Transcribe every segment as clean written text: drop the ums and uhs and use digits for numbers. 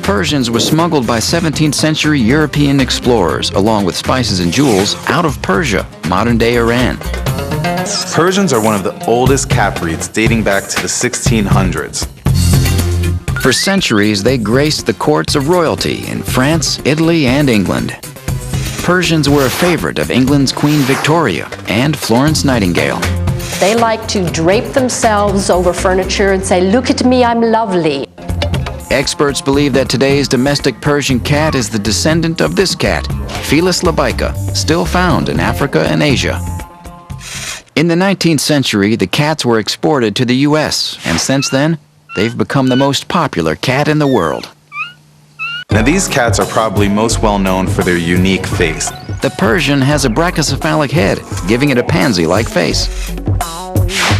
Persians were smuggled by 17th century European explorers, along with spices and jewels, out of Persia, modern-day Iran. Persians are one of the oldest cat breeds, dating back to the 1600s. For centuries, they graced the courts of royalty in France, Italy, and England. Persians were a favorite of England's Queen Victoria and Florence Nightingale. They like to drape themselves over furniture and say, "Look at me, I'm lovely." Experts believe that today's domestic Persian cat is the descendant of this cat, Felis labica, still found in Africa and Asia. In the 19th century, the cats were exported to the U.S., and since then, they've become the most popular cat in the world. Now these cats are probably most well known for their unique face. The Persian has a brachycephalic head, giving it a pansy-like face.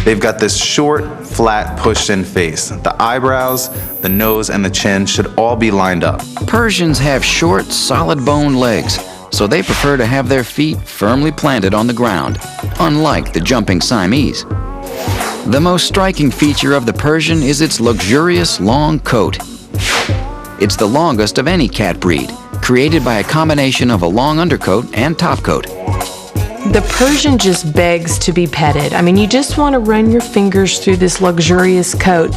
They've got this short, flat, pushed-in face. The eyebrows, the nose, and the chin should all be lined up. Persians have short, solid-boned legs, so they prefer to have their feet firmly planted on the ground, unlike the jumping Siamese. The most striking feature of the Persian is its luxurious, long coat. It's the longest of any cat breed, created by a combination of a long undercoat and topcoat. The Persian just begs to be petted. I mean, you just want to run your fingers through this luxurious coat.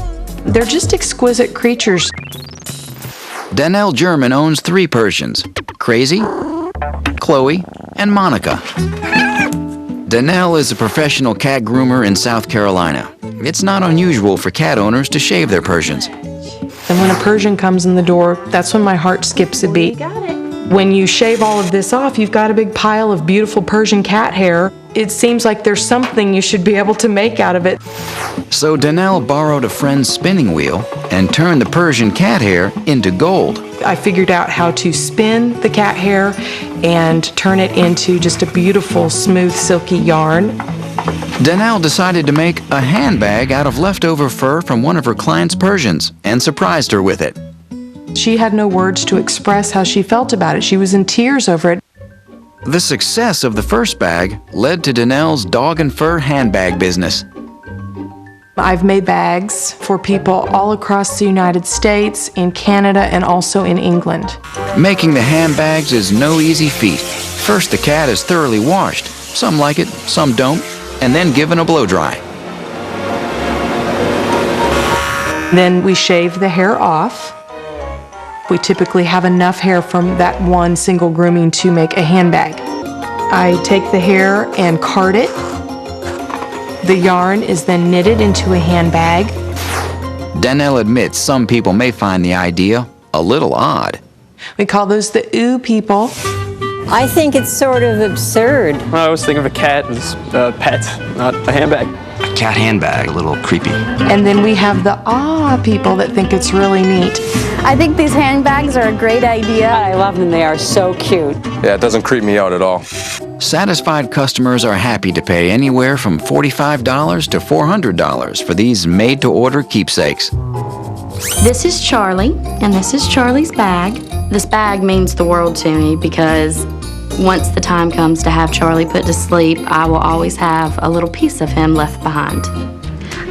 They're just exquisite creatures. Danelle German owns 3 Persians, Crazy, Chloe, and Monica. Danelle is a professional cat groomer in South Carolina. It's not unusual for cat owners to shave their Persians. And when a Persian comes in the door, that's when my heart skips a beat. When you shave all of this off, you've got a big pile of beautiful Persian cat hair. It seems like there's something you should be able to make out of it. So Danelle borrowed a friend's spinning wheel and turned the Persian cat hair into gold. I figured out how to spin the cat hair and turn it into just a beautiful, smooth, silky yarn. Danelle decided to make a handbag out of leftover fur from one of her clients' Persians and surprised her with it. She had no words to express how she felt about it. She was in tears over it. The success of the first bag led to Danelle's dog and fur handbag business. I've made bags for people all across the United States, in Canada, and also in England. Making the handbags is no easy feat. First, the cat is thoroughly washed. Some like it, some don't, and then given a blow dry. Then we shave the hair off. We typically have enough hair from that one single grooming to make a handbag. I take the hair and card it. The yarn is then knitted into a handbag. Danelle admits some people may find the idea a little odd. We call those the ooh people. I think it's sort of absurd. I always think of a cat as a pet, not a handbag. A cat handbag, a little creepy. And then we have the ah people that think it's really neat. I think these handbags are a great idea. I love them. They are so cute. Yeah, it doesn't creep me out at all. Satisfied customers are happy to pay anywhere from $45 to $400 for these made-to-order keepsakes. This is Charlie, and this is Charlie's bag. This bag means the world to me because once the time comes to have Charlie put to sleep, I will always have a little piece of him left behind.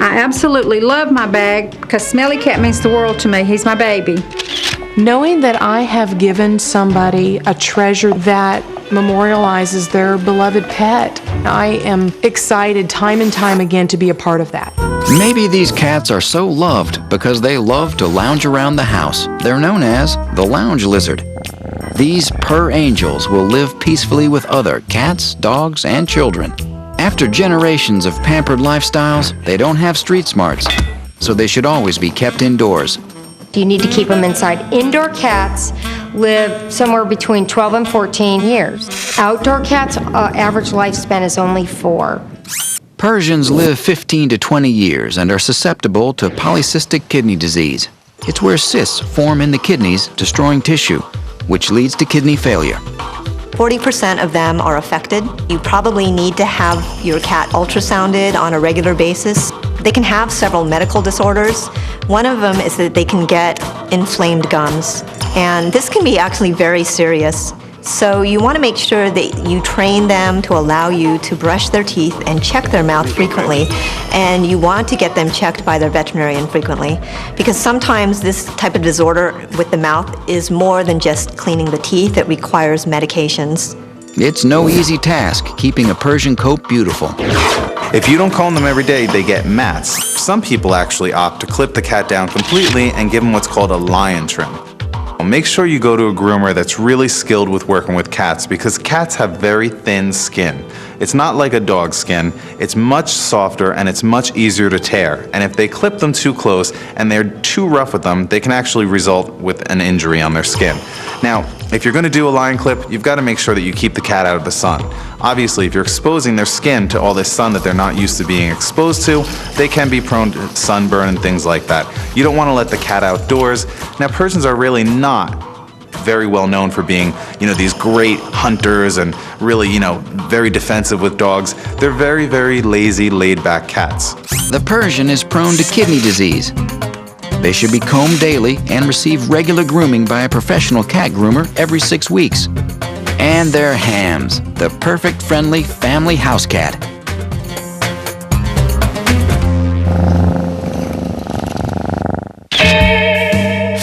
I absolutely love my bag because Smelly Cat means the world to me. He's my baby. Knowing that I have given somebody a treasure that memorializes their beloved pet, I am excited time and time again to be a part of that. Maybe these cats are so loved because they love to lounge around the house. They're known as the lounge lizard. These purr angels will live peacefully with other cats, dogs, and children. After generations of pampered lifestyles, they don't have street smarts, so they should always be kept indoors. You need to keep them inside. Indoor cats live somewhere between 12 and 14 years. Outdoor cats' average lifespan is only 4. Persians live 15 to 20 years and are susceptible to polycystic kidney disease. It's where cysts form in the kidneys, destroying tissue, which leads to kidney failure. 40% of them are affected. You probably need to have your cat ultrasounded on a regular basis. They can have several medical disorders. One of them is that they can get inflamed gums. And this can be actually very serious. So you want to make sure that you train them to allow you to brush their teeth and check their mouth frequently. And you want to get them checked by their veterinarian frequently, because sometimes this type of disorder with the mouth is more than just cleaning the teeth. It requires medications. It's no easy task keeping a Persian coat beautiful. If you don't comb them every day, they get mats. Some people actually opt to clip the cat down completely and give them what's called a lion trim. Make sure you go to a groomer that's really skilled with working with cats, because cats have very thin skin. It's not like a dog's skin. It's much softer and it's much easier to tear. And if they clip them too close and they're too rough with them, they can actually result with an injury on their skin. Now, if you're going to do a lion clip, you've got to make sure that you keep the cat out of the sun. Obviously, if you're exposing their skin to all this sun that they're not used to being exposed to, they can be prone to sunburn and things like that. You don't want to let the cat outdoors. Now, Persians are really not very well known for being, these great hunters and really, very defensive with dogs. They're very, very lazy, laid-back cats. The Persian is prone to kidney disease. They should be combed daily and receive regular grooming by a professional cat groomer every 6 weeks. And they're hams, the perfect friendly family house cat.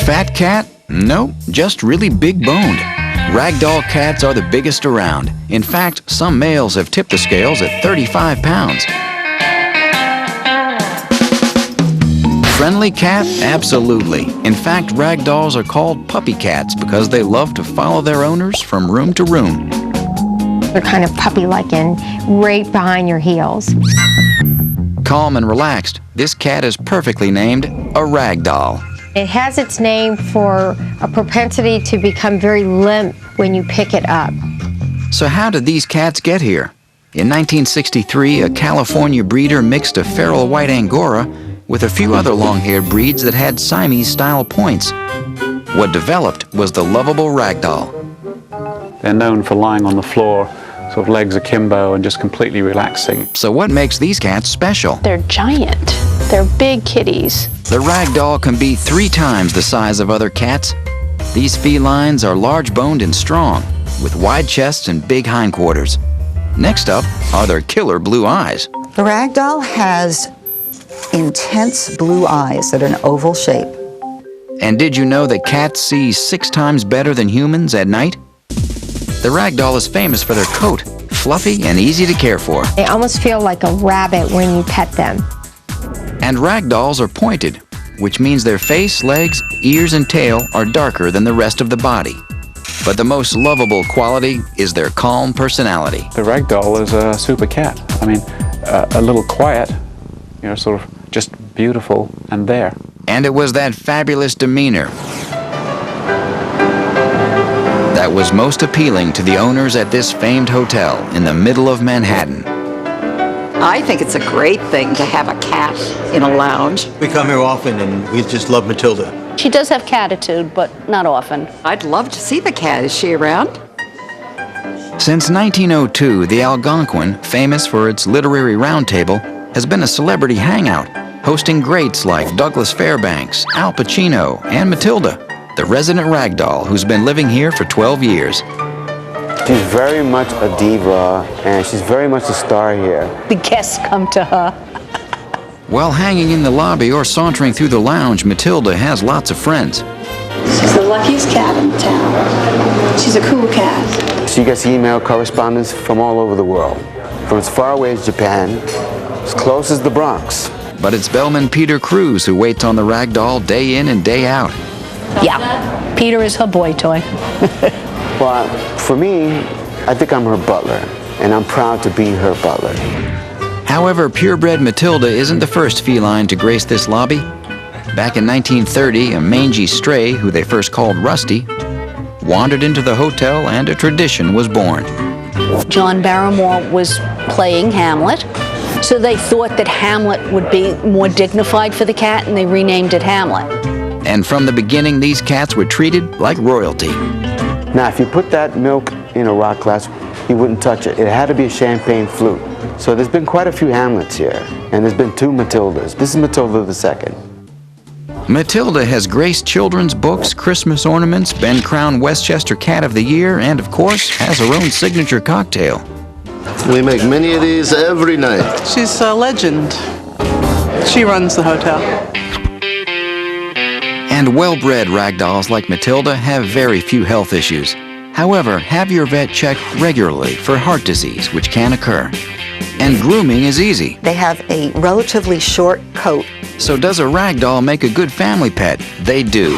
Fat cat? Nope, just really big boned. Ragdoll cats are the biggest around. In fact, some males have tipped the scales at 35 pounds. Friendly cat? Absolutely. In fact, ragdolls are called puppy cats because they love to follow their owners from room to room. They're kind of puppy-like and right behind your heels. Calm and relaxed, this cat is perfectly named a ragdoll. It has its name for a propensity to become very limp when you pick it up. So how did these cats get here? In 1963, a California breeder mixed a feral white Angora with a few other long-haired breeds that had Siamese-style points. What developed was the lovable ragdoll. They're known for lying on the floor, sort of legs akimbo and just completely relaxing. So what makes these cats special? They're giant. They're big kitties. The ragdoll can be 3 times the size of other cats. These felines are large-boned and strong, with wide chests and big hindquarters. Next up are their killer blue eyes. The ragdoll has intense blue eyes that are an oval shape. And did you know that cats see 6 times better than humans at night? The ragdoll is famous for their coat, fluffy and easy to care for. They almost feel like a rabbit when you pet them. And ragdolls are pointed, which means their face, legs, ears, and tail are darker than the rest of the body. But the most lovable quality is their calm personality. The ragdoll is a super cat. I mean, a little quiet, sort of just beautiful and there. And it was that fabulous demeanor that was most appealing to the owners at this famed hotel in the middle of Manhattan. I think it's a great thing to have a cat in a lounge. We come here often and we just love Matilda. She does have catitude, but not often. I'd love to see the cat. Is she around? Since 1902, the Algonquin, famous for its literary roundtable, has been a celebrity hangout, hosting greats like Douglas Fairbanks, Al Pacino, and Matilda, the resident ragdoll who's been living here for 12 years. She's very much a diva, and she's very much a star here. The guests come to her. While hanging in the lobby or sauntering through the lounge, Matilda has lots of friends. She's the luckiest cat in town. She's a cool cat. She gets email correspondence from all over the world, from as far away as Japan, as close as the Bronx. But it's bellman Peter Cruz who waits on the ragdoll day in and day out. Yeah, Peter is her boy toy. Well, for me, I think I'm her butler, and I'm proud to be her butler. However, purebred Matilda isn't the first feline to grace this lobby. Back in 1930, a mangy stray, who they first called Rusty, wandered into the hotel and a tradition was born. John Barrymore was playing Hamlet, so they thought that Hamlet would be more dignified for the cat, and they renamed it Hamlet. And from the beginning, these cats were treated like royalty. Now, if you put that milk in a rock glass, you wouldn't touch it. It had to be a champagne flute. So there's been quite a few Hamlets here, and there's been 2 Matildas. This is Matilda II. Matilda has graced children's books, Christmas ornaments, been crowned Westchester Cat of the Year, and of course, has her own signature cocktail. We make many of these every night. She's a legend. She runs the hotel. And well-bred ragdolls like Matilda have very few health issues. However, have your vet check regularly for heart disease, which can occur. And grooming is easy. They have a relatively short coat. So does a ragdoll make a good family pet? They do.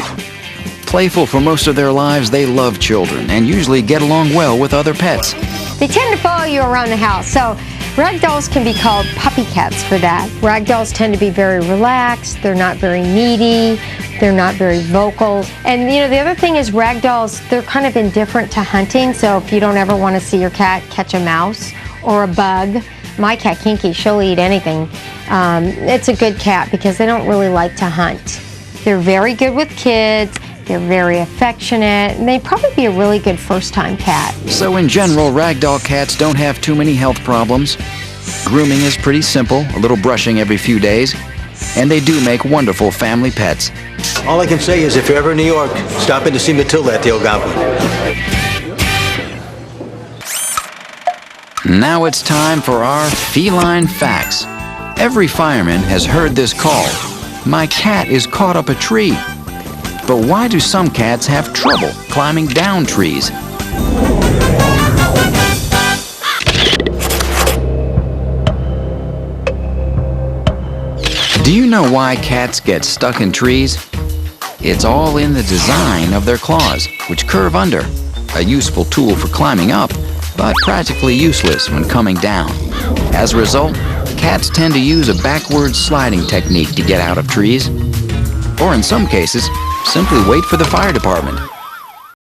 Playful for most of their lives, they love children and usually get along well with other pets. They tend to follow you around the house, so ragdolls can be called puppy cats for that. Ragdolls tend to be very relaxed, they're not very needy, they're not very vocal. And you know, the other thing is ragdolls, they're kind of indifferent to hunting, so if you don't ever want to see your cat catch a mouse or a bug, my cat Kinky, she'll eat anything. It's a good cat because they don't really like to hunt. They're very good with kids, they're very affectionate, and they'd probably be a really good first-time cat. So in general, ragdoll cats don't have too many health problems. Grooming is pretty simple, a little brushing every few days, and they do make wonderful family pets. All I can say is if you're ever in New York, stop in to see Matilda at the Algonquin. Now it's time for our feline facts. Every fireman has heard this call. My cat is caught up a tree. But why do some cats have trouble climbing down trees? Do you know why cats get stuck in trees? It's all in the design of their claws, which curve under. A useful tool for climbing up, but practically useless when coming down. As a result, cats tend to use a backward sliding technique to get out of trees. Or in some cases, simply wait for the fire department.